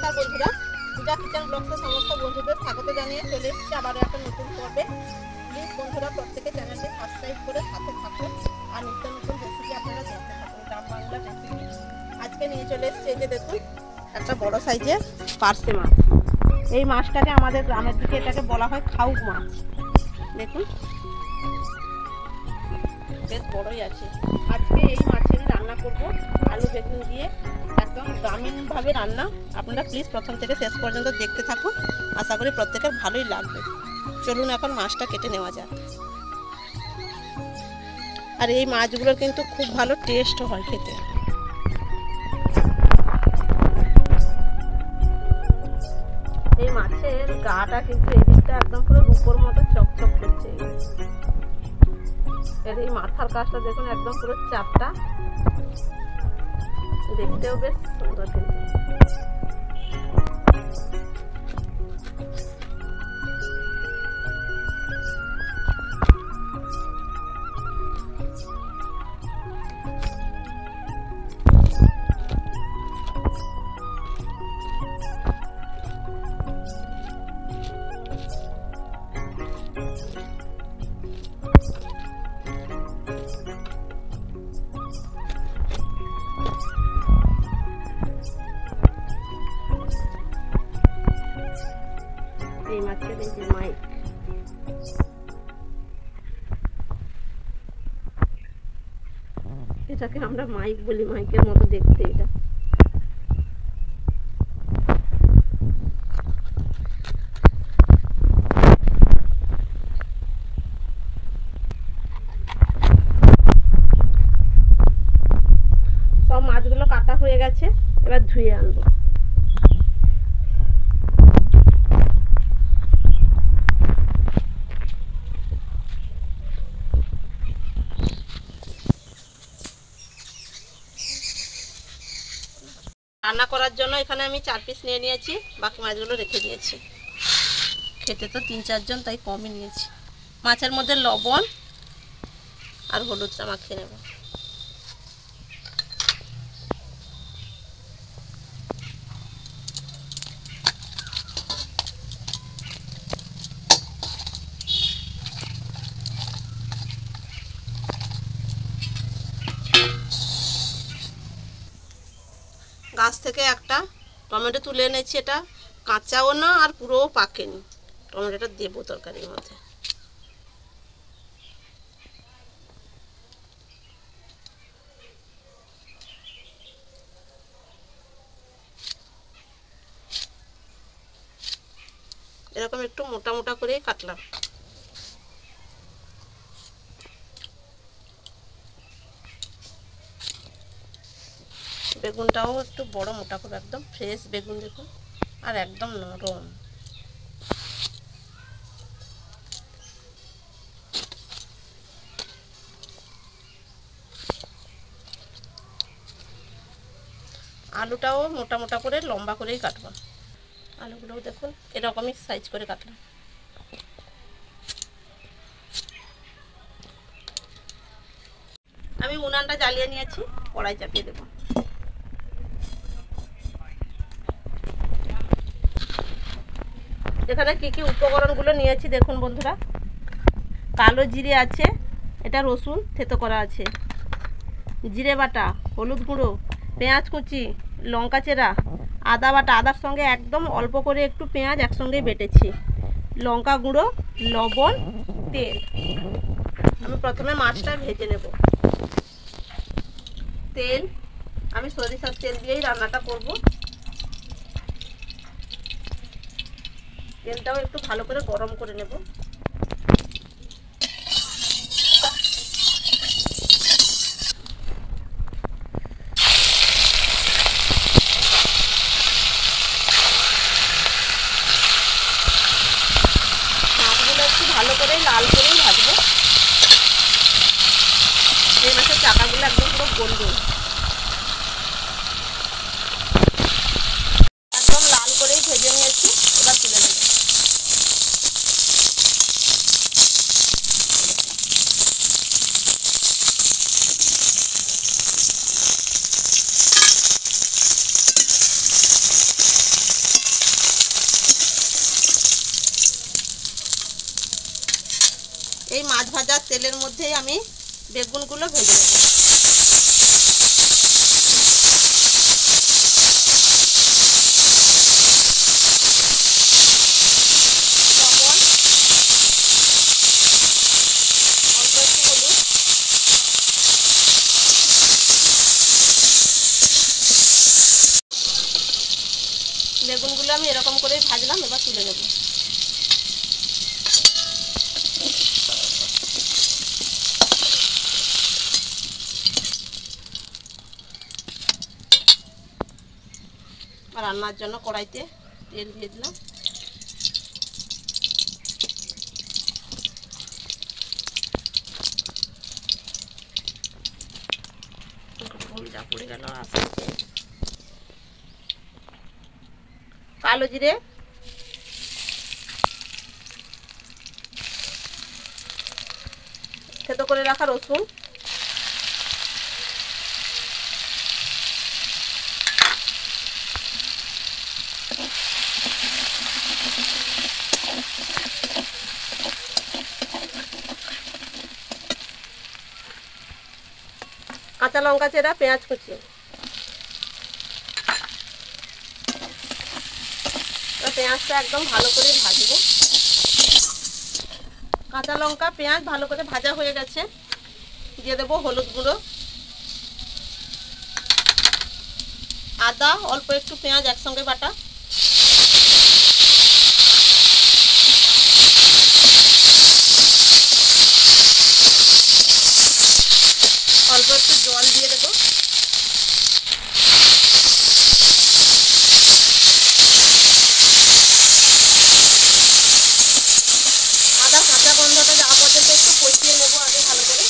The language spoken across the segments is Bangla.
নমস্কার বন্ধুরা, পূজা কিচেন ব্লগসে সমস্ত বন্ধুদের স্বাগত জানিয়ে চলে এসেছি আবারও একটা নতুন পর্বে। প্লিজ বন্ধুরা প্রত্যেকে চ্যানেলটি সাবস্ক্রাইব করে সাথে থাকুন আর নিত্য নতুন রেসিপি আপনারা দেখতে থাকুন, গ্রাম বাংলার রেসিপি। আজকে নিয়ে চলে এসেছি এই যে দেখুন একটা বড় সাইজের পার্সে মাছ। এই মাছটাকে আমাদের গ্রামের দিকে এটাকে বলা হয় খাউক মাছ। দেখুন বেশ বড়ই আছে। আজকে এই মাছের রান্না করব আলু বেগুন দিয়ে, একদম গ্রামীণভাবে রান্না। আপনারা প্লিজ প্রথম থেকে শেষ পর্যন্ত দেখতে থাকুন, আশা করি প্রত্যেকের ভালোই লাগবে। চলুন এখন মাছটা কেটে নেওয়া যাক। আর এই মাছগুলোর কিন্তু খুব ভালো টেস্ট হয় খেতে। এই মাছের গাটা কিন্তু এই দিকটা একদম পুরো রূপোর মতো চকচক করছে। এর এই মাথার কাজটা দেখুন একদম পুরো চাপটা, দেখতেও বেশ সুন্দর কিন্তু। এই মাছের এই যে মাইক, এটাকে আমরা মাইক বলি, মাইকের মতো দেখতে এটা। সব মাছগুলো কাটা হয়ে গেছে, এবার ধুয়ে আনবো। রান্না করার জন্য এখানে আমি 4 পিস নিয়ে নিয়েছি, বাকি মাছগুলো রেখে দিয়েছি। খেতে তো 3-4 জন, তাই কমই নিয়েছি। মাছের মধ্যে লবণ আর হলুদটা মাখিয়ে নেব। গাছ থেকে একটা টমেটো তুলে এনেছি, এটা কাঁচাও না আর পুরোও পাকেনি। টমেটোটা দেবো তরকারির মধ্যে। এরকম একটু মোটা মোটা করেই কাটলাম। বেগুনটাও একটু বড় মোটা করে, একদম ফ্রেশ বেগুন দেখুন, আর একদম নরম। আলুটাও মোটা মোটা করে লম্বা করেই কাটবো। আলুগুলোও দেখুন এরকমই সাইজ করে কাটলাম। আমি উনানটা জ্বালিয়ে নিয়েছি, কড়াই চাপিয়ে দেবো। এখানে কি কি উপকরণগুলো নিয়েছি দেখুন বন্ধুরা। কালো জিরে আছে, এটা রসুন থেতো করা আছে, জিরে বাটা, হলুদ গুঁড়ো, পেঁয়াজ কুচি, লঙ্কা চেরা, আদা বাটা। আদার সঙ্গে একদম অল্প করে একটু পেঁয়াজ একসঙ্গে বেটেছি, লঙ্কা গুঁড়ো, লবণ, তেল। আমি প্রথমে মাছটা ভেজে নেব। তেল, আমি সরিষার তেল দিয়েই রান্নাটা করব। তেলটাও একটু ভালো করে গরম করে নেব। মাছগুলো একটু ভালো করে লাল করেই ভাজবো। এই মাছের চাকাগুলো একদম পুরো গোল্ডেন, একদম লাল করেই ভেজে নিয়েছি। এবার তুলে নেব। এই মাছ ভাজার তেলের মধ্যেই আমি বেগুনগুলো ভেজে নেব। বেগুনগুলো আমি এরকম করে ভাজলাম, এবার তুলে নেব। রান্নার জন্য কড়াইতে তেল দিয়ে দিলাম। যা পড়ে গেল, কালো জিরে, থেতো করে রাখা রসুন, কাঁচা লঙ্কা চেরা, পেঁয়াজ কুচি। পেঁয়াজটা একদম ভালো করে ভাজবো। কাঁচা লঙ্কা পেঁয়াজ ভালো করে ভাজা হয়ে গেছে, দিয়ে দেবো হলুদ গুঁড়ো, আদা অল্প একটু, পেঁয়াজ একসঙ্গে বাটা, অল্প একটু জল দিয়ে দেবো। আদা কাঁচা গন্ধটা যাওয়া পর্যন্ত একটু কষিয়ে নেবো আগে ভালো করে।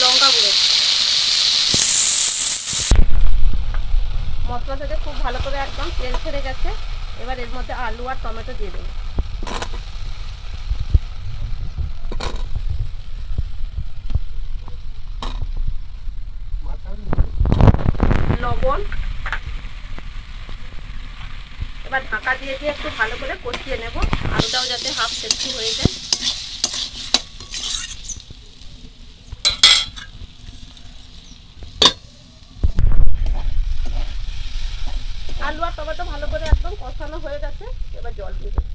লঙ্কা গুঁড়ো, মশলা থেকে খুব ভালো করে একদম তেল ছেড়ে গেছে। এবার এর মধ্যে আলু আর টমেটো দিয়ে দেবো। লবণ, এবার ঢাকা দিয়ে দিয়ে একটু ভালো করে কষিয়ে নেব, আলুটাও যাতে হাফ সেদ্ধ হয়ে যায়। আলু আর টমেটো ভালো করে একদম কষানো হয়ে গেছে, এবার জল দিয়ে দেব।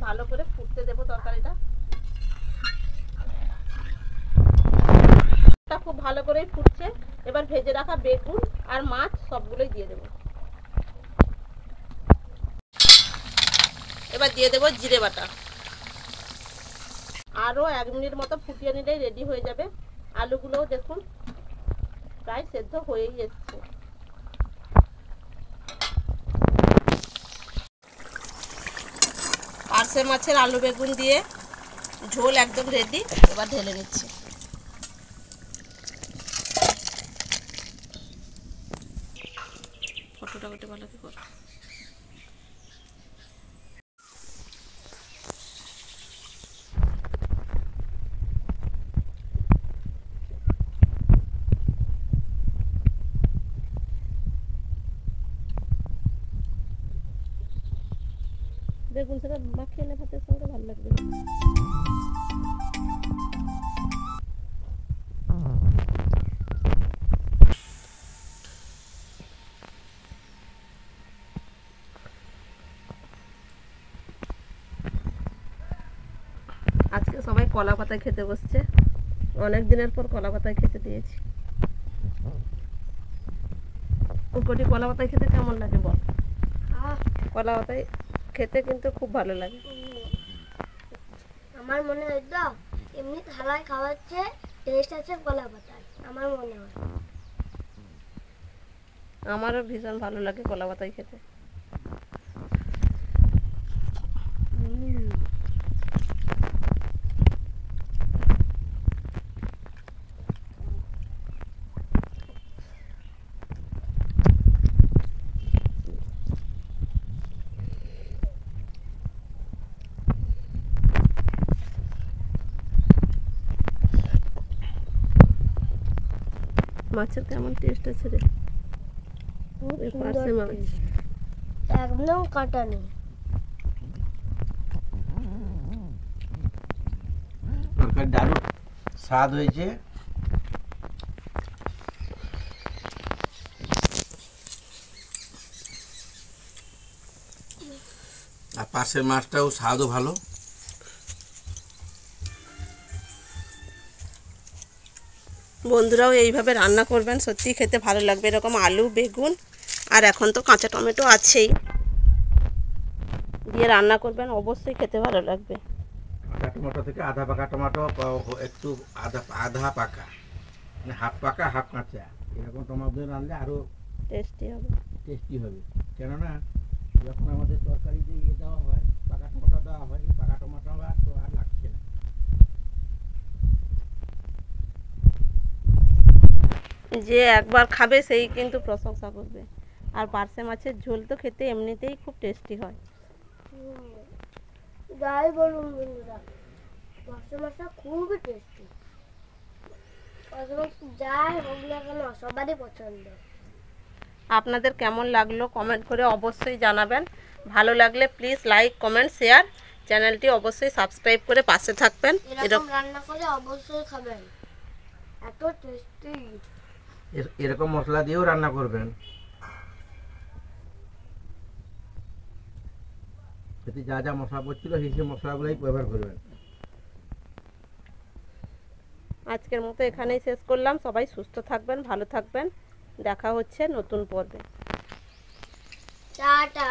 ভালো করে ফুটতে দেবো তরকারিটা। খুব ভালো করেই ফুটছে, এবার ভেজে রাখা বেগুন আর মাছ সবগুলোই দিয়ে দেবো। এবার দিয়ে দেবো জিরে বাটা। আরও 1 মিনিট মতো ফুটিয়ে নিলেই রেডি হয়ে যাবে। আলুগুলোও দেখুন প্রায় সেদ্ধ হয়েই এসছে। পার্শে মাছের আলু বেগুন দিয়ে ঝোল একদম রেডি, এবার ঢেলে নিচ্ছি। ফটোটা ওটা ভালো করে করো। বেগুন থেকে মাখিয়ে এনে ভাতের সঙ্গে ভালো লাগবে। আজকে সবাই কলা পাতায় খেতে বসছে, অনেক দিনের পর কলা পাতায় খেতে দিয়েছি। কোটি কলা পাতায় খেতে কেমন লাগে বল? কলা পাতায় খেতে কিন্তু খুব ভালো লাগে। আমার মনে হয় তো এমনি থালায় খাওয়াচ্ছে টেস্ট আছে কলা পাতায়, আমার মনে হয়। আমারও ভীষণ ভালো লাগে কলা পাতায় খেতে। মাছের কেমন টেস্ট আছে রে? খুব এই সুন্দর পার্শে মাছ। taste। একদম কাঁটা নেই। তরকারি দারুণ স্বাদ হয়েছে। আর পাশের মাছটাও স্বাদও ভালো। বন্ধুরাও এইভাবে রান্না করবেন, সত্যি খেতে ভালো লাগবে। এরকম আলু, বেগুন আর এখন তো কাঁচা টমেটো আছেই, দিয়ে রান্না করবেন, অবশ্যই খেতে ভালো লাগবে। কাঁচা টমেটো থেকে আধা পাকা টমেটো একটু আধা আধা পাকা, মানে হাফ পাকা হাফ কাঁচা, এরকম টমেটো রানলে আরও টেস্টি হবে। টেস্টি হবে। কেননা যখন আমাদের তরকারিতে ইয়ে দেওয়া হয়, পাকা টমেটো দেওয়া হয়, এই পাকা টমেটো তো আর লাগছে না। যে একবার খাবে সেই কিন্তু প্রশংসা করবে। আর পার্শে মাছের ঝোল তো খেতে এমনিতেই খুব টেস্টি হয়। যাই বলুন বন্ধুরা, পার্শে মাছটা খুবই টেস্টি। পার্শে মাছ যাই হোক না কেন সবারই পছন্দ। আপনাদের কেমন লাগলো কমেন্ট করে অবশ্যই জানাবেন। ভালো লাগলে প্লিজ লাইক, কমেন্ট, শেয়ার, চ্যানেলটি অবশ্যই সাবস্ক্রাইব করে পাশে থাকবেন। এরকম রান্না করে অবশ্যই খাবেন, এত টেস্টি। এরকম মশলা দিয়েও রান্না করবেন, সেটি যা যা মশলা পড়ছিল সেই মশলাগুলোই ব্যবহার করবেন। আজকের মতো এখানেই শেষ করলাম। সবাই সুস্থ থাকবেন, ভালো থাকবেন। দেখা হচ্ছে নতুন পর্বে। টাটা।